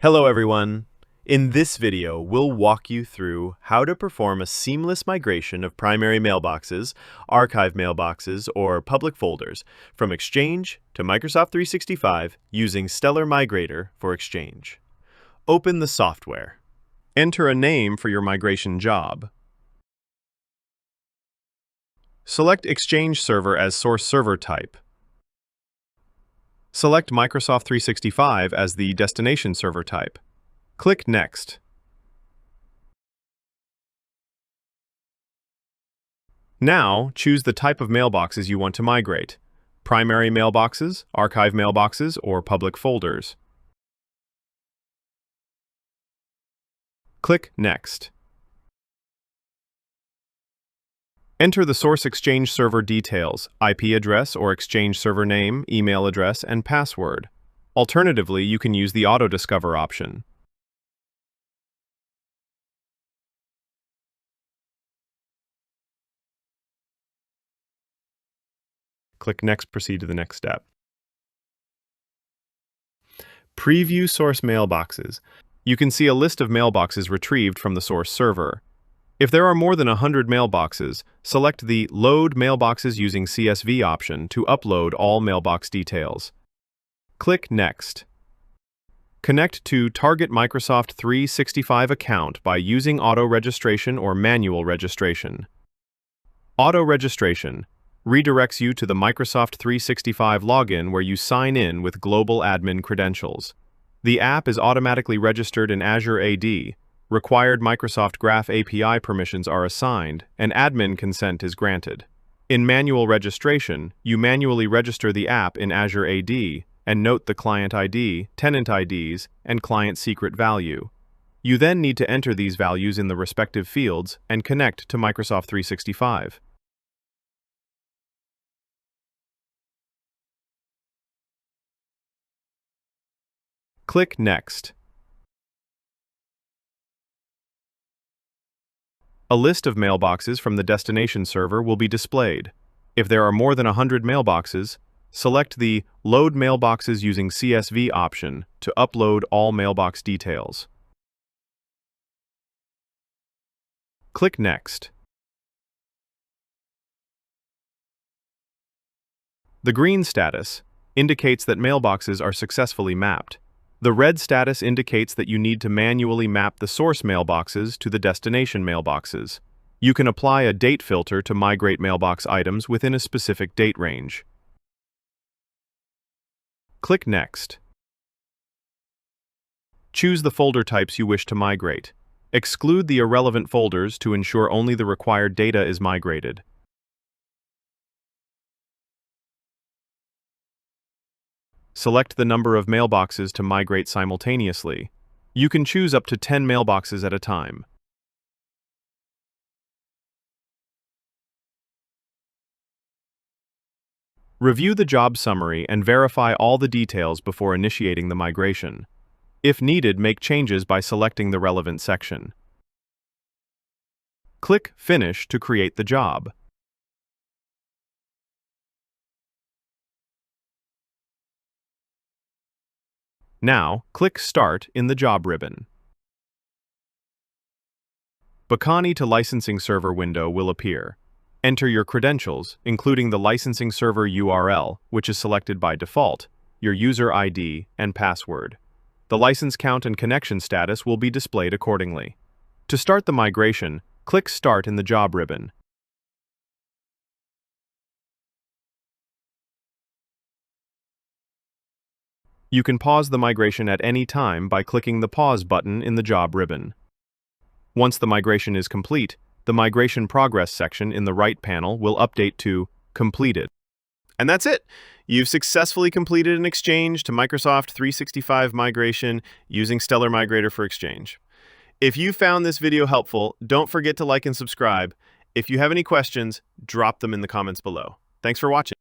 Hello everyone! In this video, we'll walk you through how to perform a seamless migration of primary mailboxes, archive mailboxes, or public folders from Exchange to Microsoft 365 using Stellar Migrator for Exchange. Open the software. Enter a name for your migration job. Select Exchange Server as source server type. Select Microsoft 365 as the destination server type. Click Next. Now, choose the type of mailboxes you want to migrate: primary mailboxes, archive mailboxes, or public folders. Click Next. Enter the source Exchange server details: IP address or Exchange server name, email address, and password. Alternatively, you can use the Auto-Discover option. Click Next, proceed to the next step. Preview source mailboxes. You can see a list of mailboxes retrieved from the source server. If there are more than 100 mailboxes, select the Load Mailboxes using CSV option to upload all mailbox details. Click Next. Connect to Target Microsoft 365 account by using auto-registration or manual registration. Auto-registration redirects you to the Microsoft 365 login where you sign in with global admin credentials. The app is automatically registered in Azure AD. Required Microsoft Graph API permissions are assigned, and admin consent is granted. In manual registration, you manually register the app in Azure AD and note the client ID, tenant IDs, and client secret value. You then need to enter these values in the respective fields and connect to Microsoft 365. Click Next. A list of mailboxes from the destination server will be displayed. If there are more than 100 mailboxes, select the Load Mailboxes using CSV option to upload all mailbox details. Click Next. The green status indicates that mailboxes are successfully mapped. The red status indicates that you need to manually map the source mailboxes to the destination mailboxes. You can apply a date filter to migrate mailbox items within a specific date range. Click Next. Choose the folder types you wish to migrate. Exclude the irrelevant folders to ensure only the required data is migrated. Select the number of mailboxes to migrate simultaneously. You can choose up to 10 mailboxes at a time. Review the job summary and verify all the details before initiating the migration. If needed, make changes by selecting the relevant section. Click Finish to create the job. Now, click Start in the Job ribbon. Bacani to Licensing Server window will appear. Enter your credentials, including the licensing server URL, which is selected by default, your user ID, and password. The license count and connection status will be displayed accordingly. To start the migration, click Start in the Job ribbon. You can pause the migration at any time by clicking the Pause button in the Job ribbon. Once the migration is complete, the Migration Progress section in the right panel will update to Completed. And that's it! You've successfully completed an Exchange to Microsoft 365 migration using Stellar Migrator for Exchange. If you found this video helpful, don't forget to like and subscribe. If you have any questions, drop them in the comments below. Thanks for watching.